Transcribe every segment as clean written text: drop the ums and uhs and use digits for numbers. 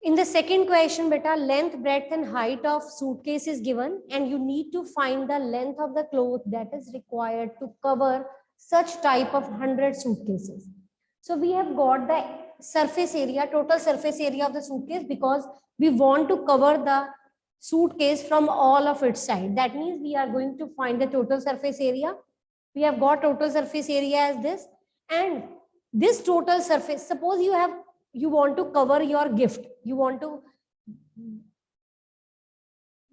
In the second question, beta, length, breadth and height of suitcase is given and you need to find the length of the cloth that is required to cover such type of 100 suitcases. So we have got the surface area, total surface area of the suitcase, because we want to cover the suitcase from all of its side. That means we are going to find the total surface area. We have got total surface area as this, and this total surface, suppose you want to cover your gift, you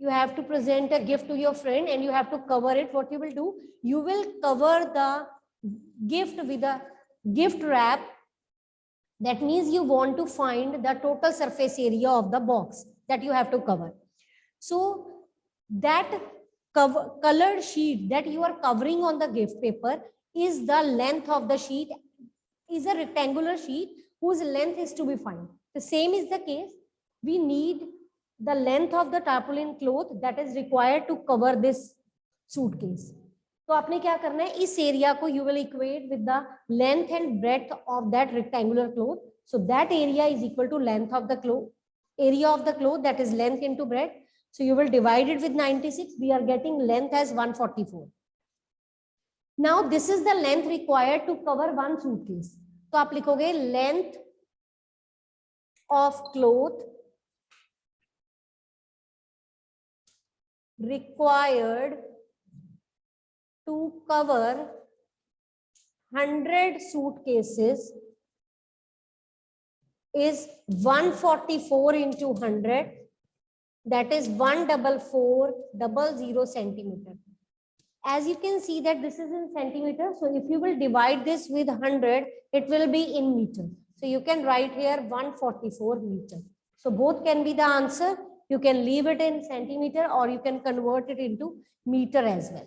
have to present a gift to your friend and you have to cover it. What you will do, you will cover the gift with a gift wrap. That means you want to find the total surface area of the box that you have to cover. So that colored sheet that you are covering on the gift paper is the length of the sheet, is a rectangular sheet whose length is to be found. The same is the case. We need the length of the tarpaulin cloth that is required to cover this suitcase. तो आपने क्या करना है, इस area को you will equate with the length and breadth of that rectangular cloth. So that area is equal to length of the cloth, area of the cloth, that is length into breadth. So you will divide it with 96. We are getting length as 144. Now this is the length required to cover one suitcase. तो आप लिखोगे length of cloth required to cover 100 suitcases is 144 into 100, that is 14400 centimeter. As you can see that this is in centimeter, so if you will divide this with 100, it will be in meter. So you can write here 144 meter. So both can be the answer. You can leave it in centimeter or you can convert it into meter as well.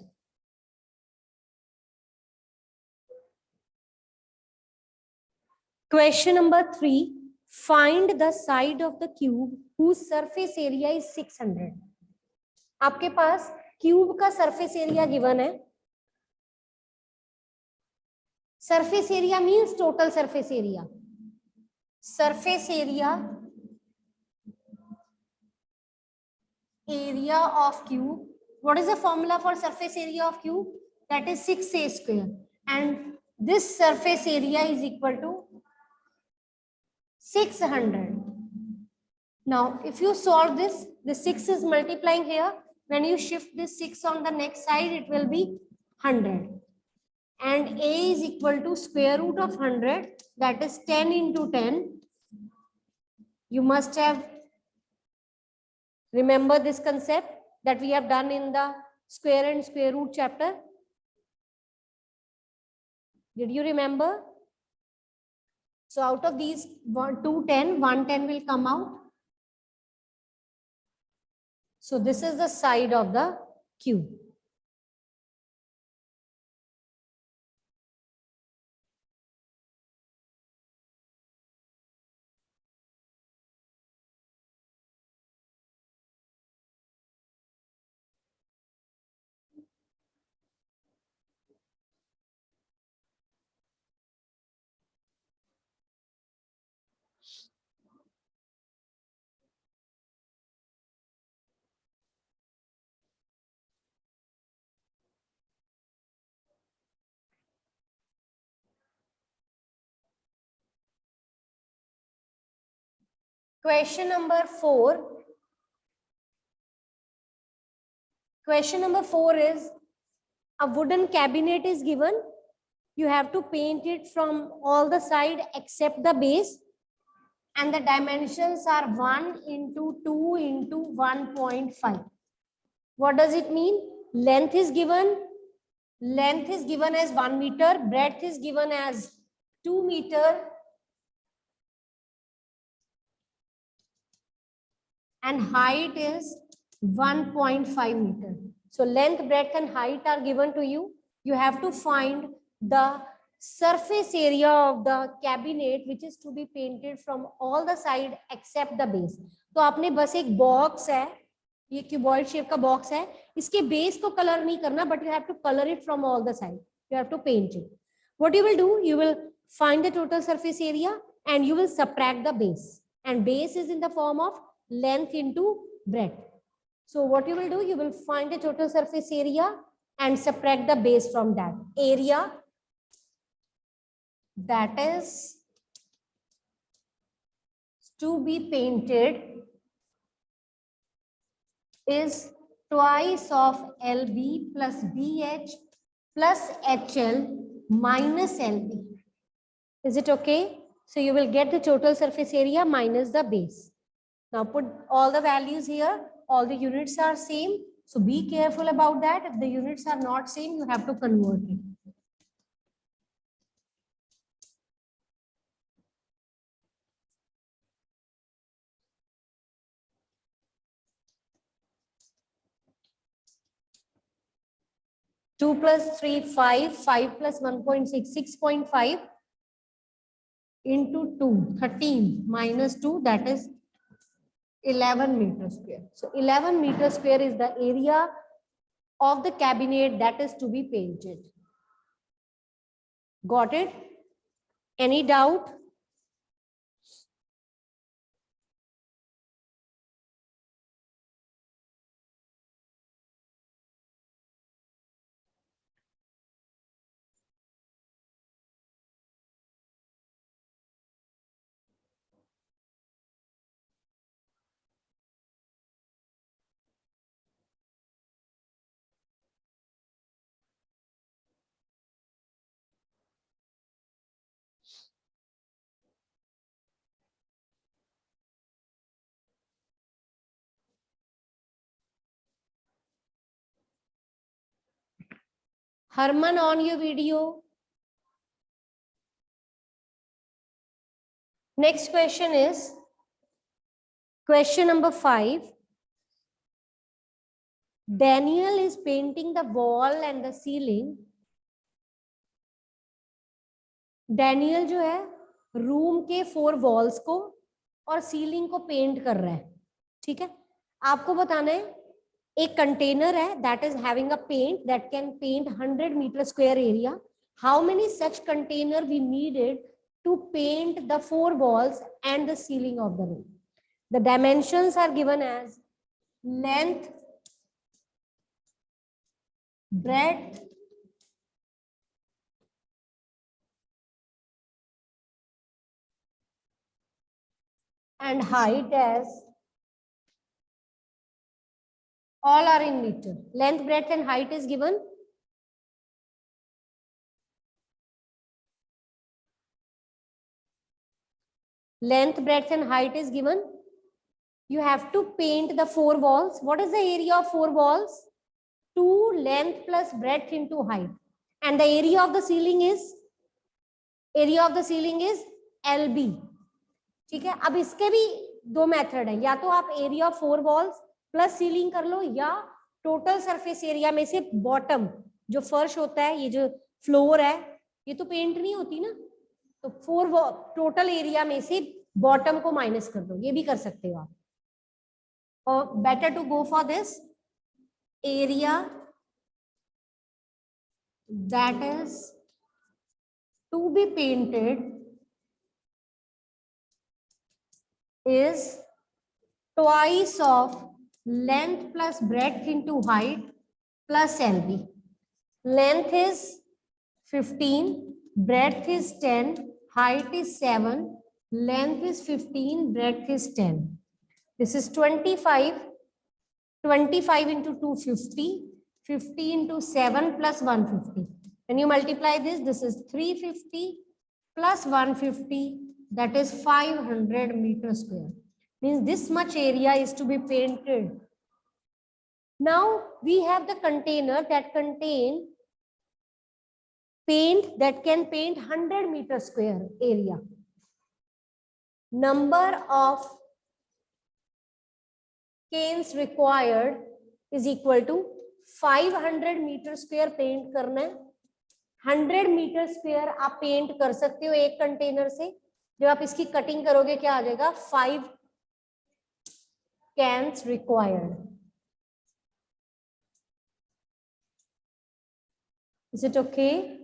Question number 3. Find the side of the cube whose surface area is 600. आपके पास cube का surface area given है. Surface area means total surface area. Surface area of cube. What is the formula for surface area of cube? That is 6a square, and this surface area is equal to 600. Now if you solve this, the 6 is multiplying here. When you shift this 6 on the next side, it will be 100. And a is equal to square root of 100, that is 10 into 10. You must have remember this concept that we have done in the square and square root chapter. Did you remember? So out of these 210, 110 will come out. So this is the side of the cube. Question number 4. Question number 4 is a wooden cabinet is given. You have to paint it from all the side except the base, and the dimensions are 1 into 2 into 1.5. What does it mean? Length is given. Length is given as 1 meter. Breadth is given as 2 meter. And height is 1.5 meter. So length, breadth and height are given to you. You have to find the surface area of the cabinet which is to be painted from all the side except the base. तो आपने बस एक box है, ये cuboid shape का box है, इसके base को कलर नहीं करना, but you have to color it from all the side. You have to paint it. What you will do, you will find the total surface area and you will subtract the base. and base is in the form of length into breadth. So what you will do, you will find the total surface area and subtract the base from that. Area that is to be painted is twice of LB plus BH plus HL minus LB. Is it okay? So you will get the total surface area minus the base. Now put all the values here. All the units are same. So be careful about that. If the units are not same, you have to convert it. Two plus 3, 5, 5 plus 1.6, 6.5 into 2, 13 minus 2, that is 11 meters square. So 11 meters square is the area of the cabinet that is to be painted. Got it? Any doubt? Harman, on your video. Next question is question number 5. Daniel is painting the wall and the ceiling. Daniel जो है room के 4 walls को और ceiling को paint कर रहा है. ठीक है, आपको बताना है एक कंटेनर है that is having a paint that can paint 100 meter square area. How many such container we needed to paint the 4 walls and the ceiling of the room? The dimensions are given as length, breadth, and height as all are in meter. Length, breadth, and height is given. Length, breadth, and height is given. You have to paint the 4 walls. What is the area of 4 walls? 2 length plus breadth into height. And the area of the ceiling is LB. ठीक है, अब इसके भी 2 method है. या तो आप area of 4 walls plus ceiling कर लो, या टोटल सरफेस एरिया में से बॉटम जो फर्श होता है, ये जो फ्लोर है, ये तो पेंट नहीं होती ना, तो 4 टोटल एरिया में से बॉटम को माइनस कर दो. ये भी कर सकते हो आप. और better to go for this area that is to be painted is twice of length plus breadth into height plus LB. Length is 15, breadth is 10, height is 7, length is 15, breadth is 10. This is 25. 25 into 250, 50 into 7 plus 150. When you multiply this, this is 350 plus 150. That is 500 meters square. Means this much area is to be painted. Now we have the container that contain paint that can paint 100 meters square area. Number of cans required is equal to 500 meters square paint करना है. 100 meters square आप paint कर सकते हो एक container से. जब आप इसकी कटिंग करोगे क्या आ जाएगा? 5 cans required. Is it okay?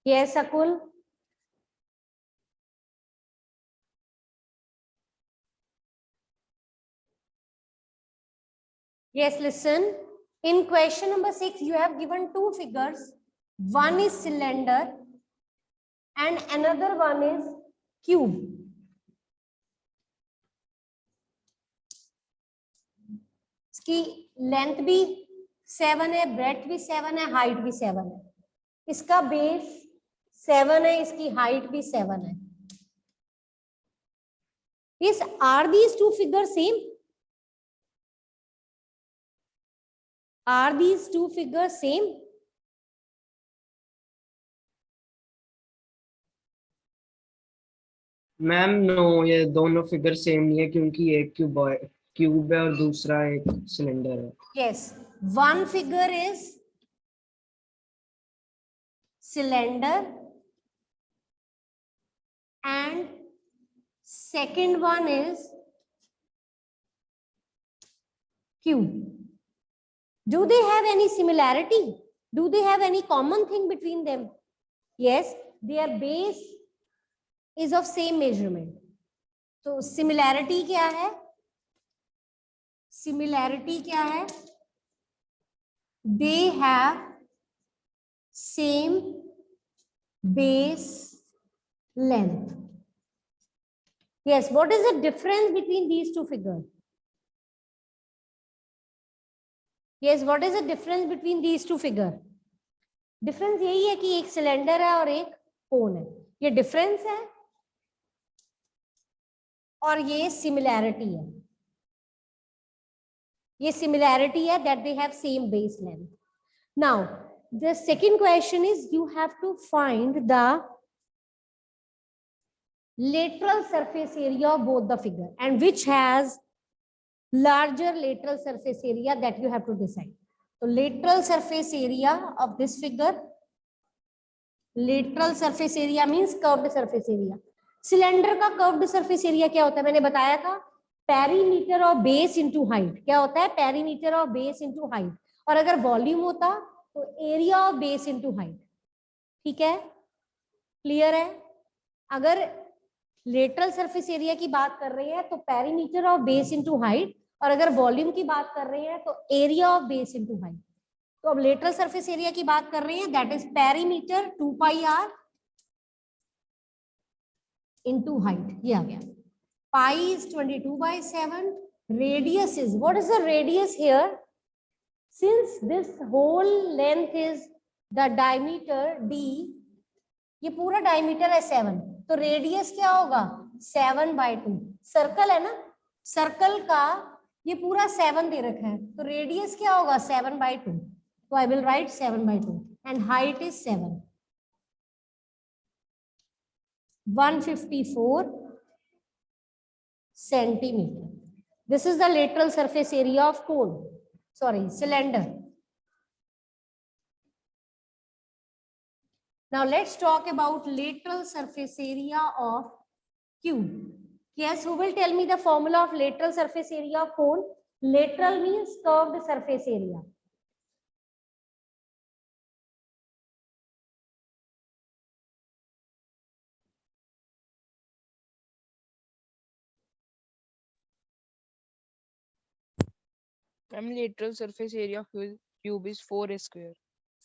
Yes, Akul. Yes, listen. In question number 6, you have given two figures. One is cylinder and another one is cube. इसकी लेंथ भी 7 है, ब्रेथ भी 7 है, हाइट भी 7 है. इसका बेस 7 है, इसकी हाइट भी 7 है. Yes, are these two figures same? Are these two figures same? Ma'am no, ये दोनों फिगर सेम नहीं है क्योंकि एक क्यूब है और दूसरा एक सिलेंडर है. Yes, one figure is cylinder and second one is cube. Do they have any similarity? Do they have any common thing between them? Yes, their base is of same measurement. तो similarity क्या है? Similarity क्या है? They have same base length. Yes, what is the difference between these two figures? Yes, what is the difference between these two figures? Difference यही है कि एक cylinder है और एक कोन है. ये डिफरेंस है और ये सिमिलैरिटी है. ये सिमिलैरिटी है that they have same base length. Now, the second question is you have to find the lateral surface area of both the figure and which has larger lateral surface area, that you have to decide. So lateral surface area of this figure, lateral surface area means curved surface area. Cylinder का curved surface area क्या होता है? मैंने बताया था perimeter of base into height. क्या होता है? Perimeter of base into height. और अगर वॉल्यूम होता तो area of base into height. ठीक है, क्लियर है? अगर लेटरल सरफेस एरिया की बात कर रहे हैं तो perimeter of base into height, और अगर वॉल्यूम की बात कर रहे हैं तो area of base into height. तो अब लेटरल सरफेस एरिया की बात कर रहे हैं, that is perimeter 2 pi r into height. ये आ गया. Pi is 22/7. Radius is, what is the radius here? Since this whole length is the diameter d, ये पूरा diameter है 7, तो radius क्या होगा? 7/2. सर्कल है ना, सर्कल का ये पूरा 7 दे रखा है, तो radius क्या होगा? 7/2. तो I will write 7/2 and height is 7. 154 centimeter. This is the lateral surface area of cone, sorry, cylinder. Now let's talk about lateral surface area of cube. Yes, who will tell me the formula of lateral surface area of cone? Lateral means curved surface area. Lateral surface area of cube is 4a square.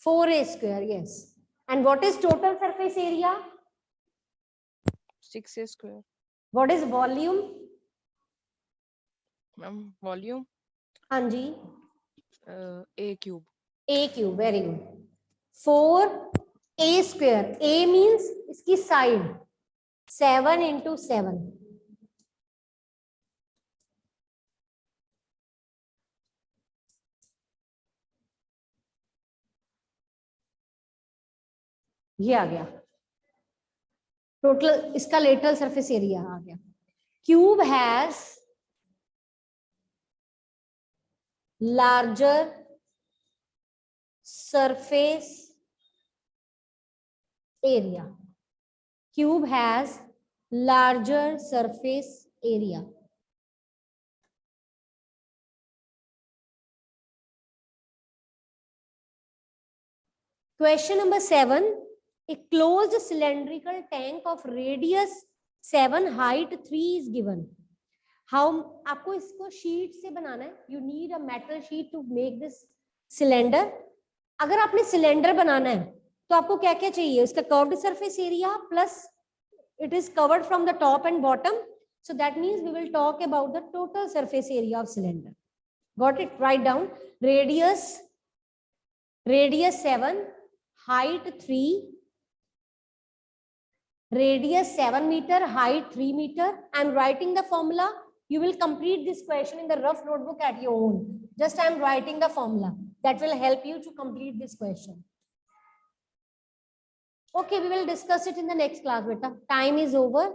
4a square, yes. And what is total surface area? 6a square. What is volume? Volume? हाँ जी, a cube. a cube, very good. 4a square. A means इसकी side. 7 into 7. ये आ गया total, इसका lateral surface area आ गया. Cube has larger surface area. Cube has larger surface area. Question number 7. A closed cylindrical tank of radius 7, height 3 is given. How आपको इसको sheet से बनाना है. You need a metal sheet to make this cylinder. अगर आपने cylinder बनाना है तो आपको क्या क्या चाहिए? उसका curved surface area plus it is covered from the top and bottom. So that means we will talk about the total surface area of cylinder. Got it? Write down radius 7, height 3, radius 7 meter, height 3 meter. I am writing the formula. You will complete this question in the rough notebook at your own. Just I am writing the formula. That will help you to complete this question. Okay, we will discuss it in the next class, beta. Time is over.